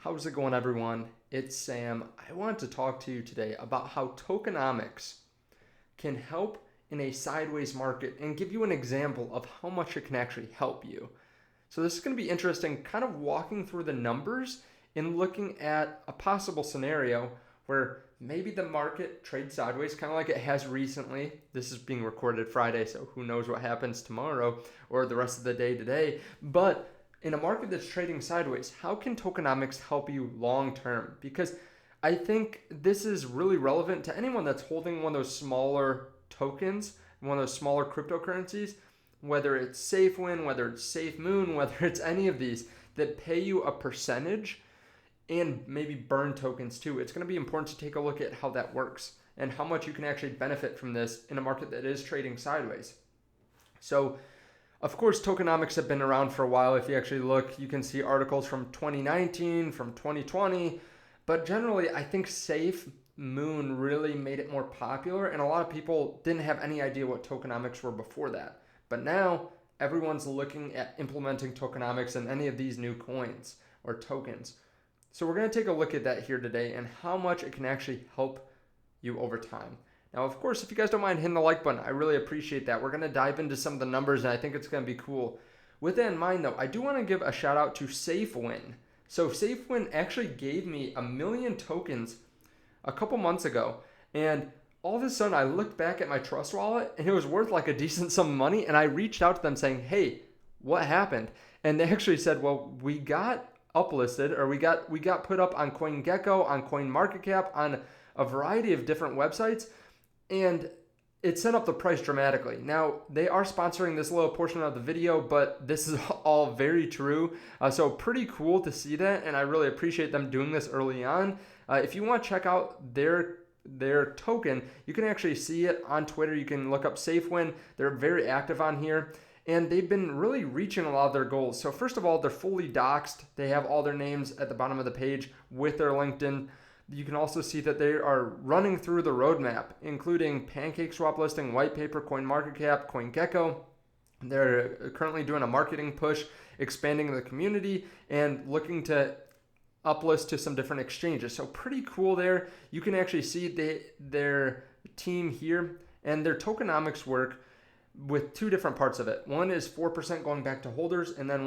How's it going, everyone? It's Sam. I wanted to talk to you today about how tokenomics can help in a sideways market and give you an example of how much it can actually help you. So this is going to be interesting, kind of walking through the numbers and looking at a possible scenario where maybe the market trades sideways, kind of like it has recently. This is being recorded Friday, so who knows what happens tomorrow or the rest of the day today. But in a market that's trading sideways, how can tokenomics help you long term? Because I think this is really relevant to anyone that's holding one of those smaller tokens, one of those smaller cryptocurrencies, whether it's Safewin, whether it's SafeMoon, whether it's any of these that pay you a percentage and maybe burn tokens too. It's going to be important to take a look at how that works and how much you can actually benefit from this in a market that is trading sideways. So, of course, tokenomics have been around for a while. If you actually look, you can see articles from 2019, from 2020. But generally, I think SafeMoon really made it more popular, and a lot of people didn't have any idea what tokenomics were before that. But now, everyone's looking at implementing tokenomics in any of these new coins or tokens. So we're going to take a look at that here today and how much it can actually help you over time. Now, of course, if you guys don't mind hitting the like button, I really appreciate that. We're going to dive into some of the numbers, and I think it's going to be cool. With that in mind, though, I do want to give a shout out to Safewin. So Safewin actually gave me 1 million tokens a couple months ago, and all of a sudden I looked back at my trust wallet, and it was worth like a decent sum of money, and I reached out to them saying, hey, what happened? And they actually said, well, we got uplisted, or we got put up on CoinGecko, on CoinMarketCap, on a variety of different websites, and it sent up the price dramatically. Now, they are sponsoring this little portion of the video, but this is all very true. So pretty cool to see that, and I really appreciate them doing this early on. If you want to check out their token, you can actually see it on Twitter. You can look up Safewin. They're very active on here, and they've been really reaching a lot of their goals. So first of all, they're fully doxed. They have all their names at the bottom of the page with their LinkedIn. You can also see that they are running through the roadmap, including PancakeSwap listing, white paper, CoinMarketCap, CoinGecko. They're currently doing a marketing push, expanding the community, and looking to uplist to some different exchanges. So pretty cool there. You can actually see their team here and their tokenomics work with two different parts of it. One is 4% going back to holders, and then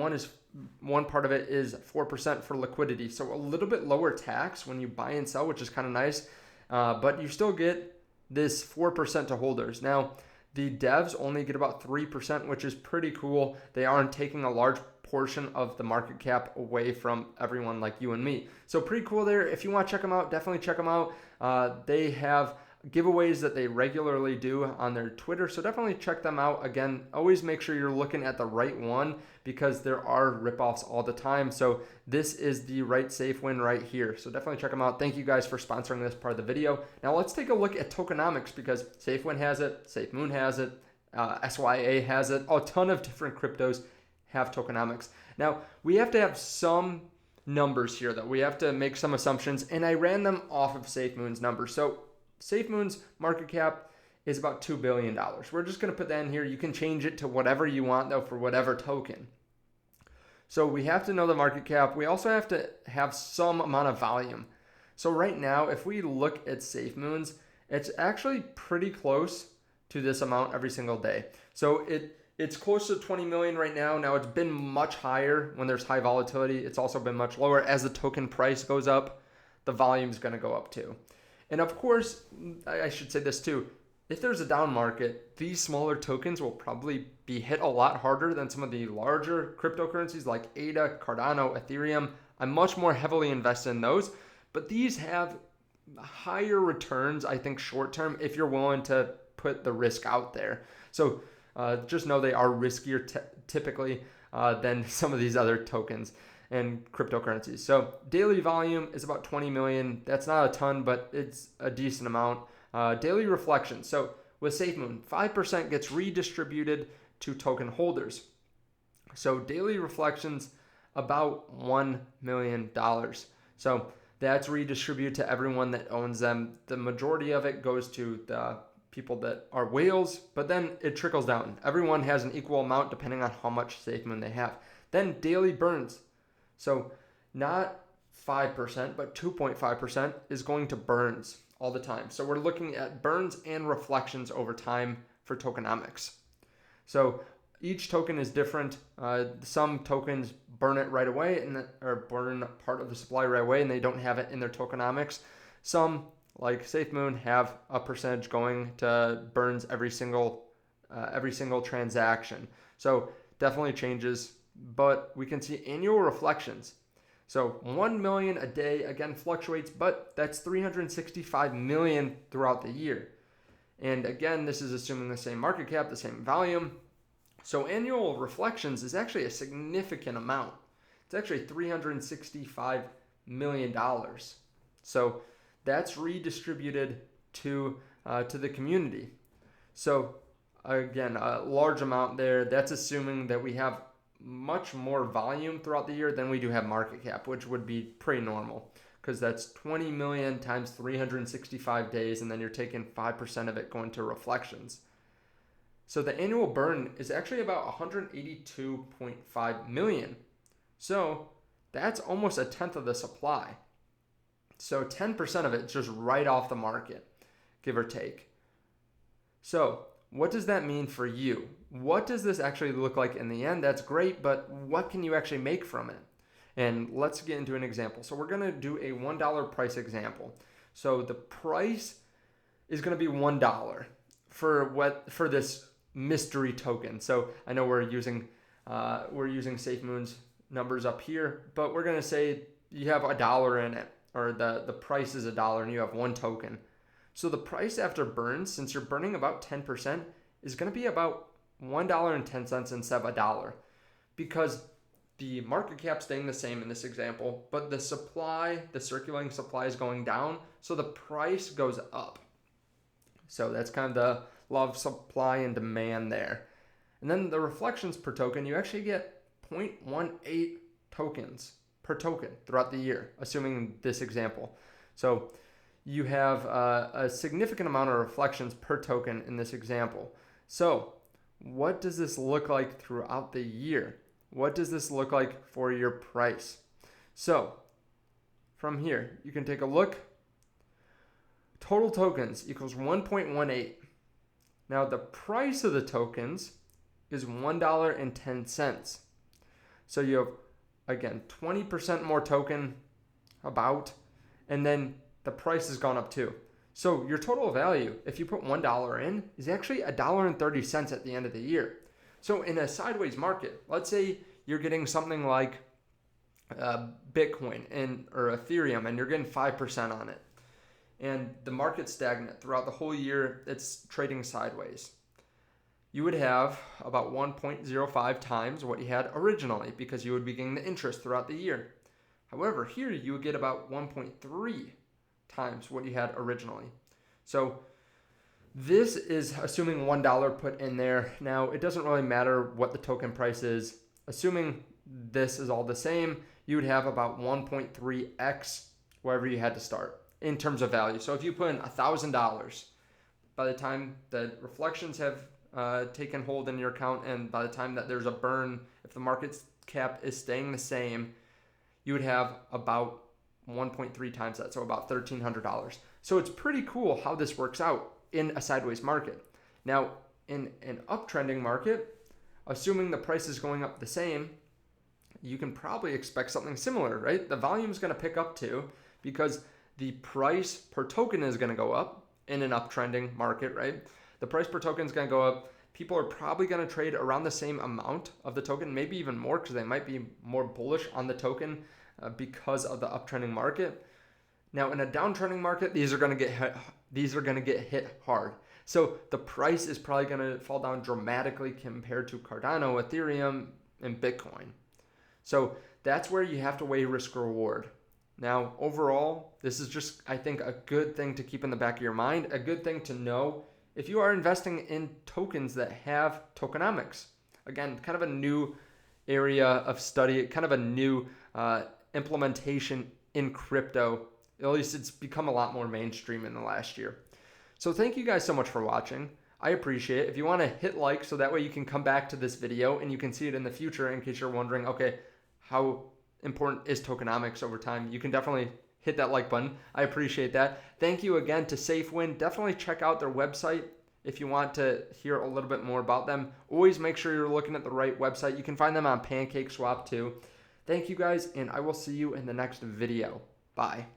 one part of it is 4% for liquidity. So a little bit lower tax when you buy and sell, which is kind of nice, but you still get this 4% to holders. Now, the devs only get about 3%, which is pretty cool. They aren't taking a large portion of the market cap away from everyone like you and me. So pretty cool there. If you want to check them out, definitely check them out. They have giveaways that they regularly do on their Twitter, so definitely check them out. Again, always make sure you're looking at the right one because there are ripoffs all the time. So this is the right Safewin right here. So definitely check them out. Thank you guys for sponsoring this part of the video. Now let's take a look at tokenomics because Safewin has it, SafeMoon has it, SYA has it. A ton of different cryptos have tokenomics. Now we have to have some numbers here though. We have to make some assumptions, and I ran them off of SafeMoon's numbers. So SafeMoon's market cap is about $2 billion. We're just going to put that in here. You can change it to whatever you want, though, for whatever token. So we have to know the market cap. We also have to have some amount of volume. So right now, if we look at SafeMoon's, it's actually pretty close to this amount every single day. So it's close to 20 million right now. Now, it's been much higher when there's high volatility. It's also been much lower. As the token price goes up, the volume is going to go up too. And of course, I should say this too, if there's a down market, these smaller tokens will probably be hit a lot harder than some of the larger cryptocurrencies like ADA, Cardano, Ethereum. I'm much more heavily invested in those, but these have higher returns, I think, short term, if you're willing to put the risk out there. So just know they are riskier typically than some of these other tokens and cryptocurrencies. So daily volume is about 20 million. That's not a ton, but it's a decent amount. Daily reflection. So with SafeMoon, 5% gets redistributed to token holders. So daily reflections, about $1 million. So that's redistributed to everyone that owns them. The majority of it goes to the people that are whales, but then it trickles down. Everyone has an equal amount depending on how much SafeMoon they have. Then daily burns. So not 5%, but 2.5% is going to burns all the time. So we're looking at burns and reflections over time for tokenomics. So each token is different. Some tokens burn it right away or burn part of the supply right away and they don't have it in their tokenomics. Some, like Safewin, have a percentage going to burns every single transaction. So definitely changes, but we can see annual reflections. So 1 million a day, again, fluctuates, but that's 365 million throughout the year. And again, this is assuming the same market cap, the same volume. So annual reflections is actually a significant amount. It's actually $365 million. So that's redistributed to the community. So again, a large amount there. That's assuming that we have much more volume throughout the year than we do have market cap, which would be pretty normal because that's 20 million times 365 days, and then you're taking 5% of it going to reflections. So the annual burn is actually about 182.5 million. So that's almost a tenth of the supply. So 10% of it is just right off the market, give or take. So what does that mean for you? What does this actually look like in the end? That's great, but what can you actually make from it? And let's get into an example. So we're going to do a $1 price example. So the price is going to be $1 for this mystery token. So I know we're using Safemoon's numbers up here, but we're going to say you have $1 in it, or the price is $1 and you have one token. So the price after burns, since you're burning about 10%, is going to be about $1.10 instead of $1, because the market cap staying the same in this example, but the circulating supply is going down, so the price goes up. So that's kind of the law of supply and demand there. And then the reflections per token, you actually get 0.18 tokens per token throughout the year, assuming this example. So you have a significant amount of reflections per token in this example. So what does this look like throughout the year? What does this look like for your price? So from here, you can take a look. Total tokens equals 1.18. Now the price of the tokens is $1.10. So you have, again, 20% more token and then the price has gone up too. So your total value, if you put $1 in, is actually $1.30 at the end of the year. So in a sideways market, let's say you're getting something like Bitcoin or Ethereum, and you're getting 5% on it, and the market's stagnant throughout the whole year, it's trading sideways. You would have about 1.05 times what you had originally, because you would be getting the interest throughout the year. However, here you would get about 1.3 times what you had originally. So this is assuming $1 put in there. Now, it doesn't really matter what the token price is. Assuming this is all the same, you would have about 1.3x wherever you had to start in terms of value. So if you put in $1,000, by the time the reflections have taken hold in your account, and by the time that there's a burn, if the market cap is staying the same, you would have about 1.3 times that, so about $1,300. So it's pretty cool how this works out in a sideways market. Now, in an uptrending market, assuming the price is going up the same, you can probably expect something similar, right? The volume is going to pick up too, because the price per token is going to go up in an uptrending market, right? The price per token is going to go up. People are probably going to trade around the same amount of the token, maybe even more, because they might be more bullish on the token because of the uptrending market. Now, in a downtrending market, these are going to get hit hard. So the price is probably going to fall down dramatically compared to Cardano, Ethereum, and Bitcoin. So that's where you have to weigh risk reward. Now, overall, this is just, I think, a good thing to keep in the back of your mind, a good thing to know if you are investing in tokens that have tokenomics. Again, kind of a new area of study, kind of a new implementation in crypto. At least it's become a lot more mainstream in the last year. So thank you guys so much for watching. I appreciate it. If you want to hit like, so that way you can come back to this video and you can see it in the future in case you're wondering, okay, how important is tokenomics over time. You can definitely hit that like button. I appreciate that. Thank you again to Safewin. Definitely check out their website if you want to hear a little bit more about them. Always make sure you're looking at the right website. You can find them on PancakeSwap too. Thank you guys, and I will see you in the next video. Bye.